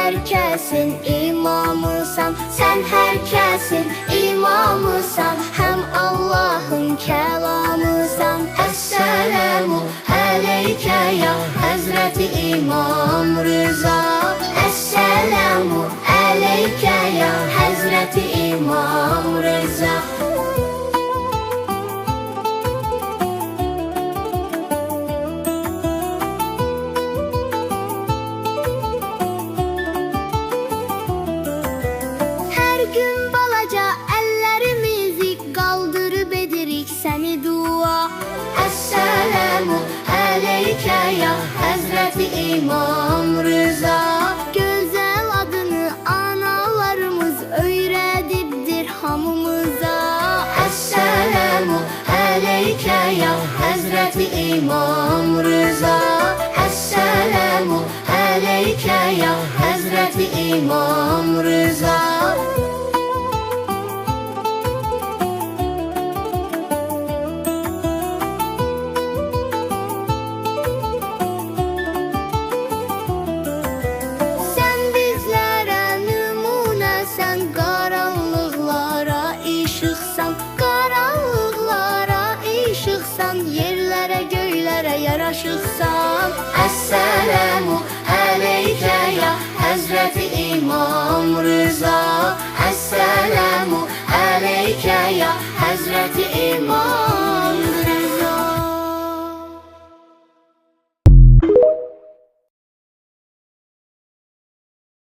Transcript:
herkesin imamısan. Sen herkesin imamısan, hem Allah'ın kelamısan. Esselamu aleyke ya Hazreti İmam Rıza. Esselamu aleyke ya Hazreti İmam Rıza. Her gün balaca ellerimizi kaldırıp edirik seni dua. Esselamu aleyke ya Hazreti İmam Rıza. Güzel adını analarımız öğretipdir hamımıza. Esselamu aleyke ya Hazreti İmam Rıza. Esselamu aleyke ya Hazreti İmam Rıza. Sen bizlere nümunəsən, qaranlıqlara işıqsan. Qaranlıqlara işıqsan, yerlərə göylərə yaraşıqsan. Esselamu aleyke ya Hazreti İmam Rıza.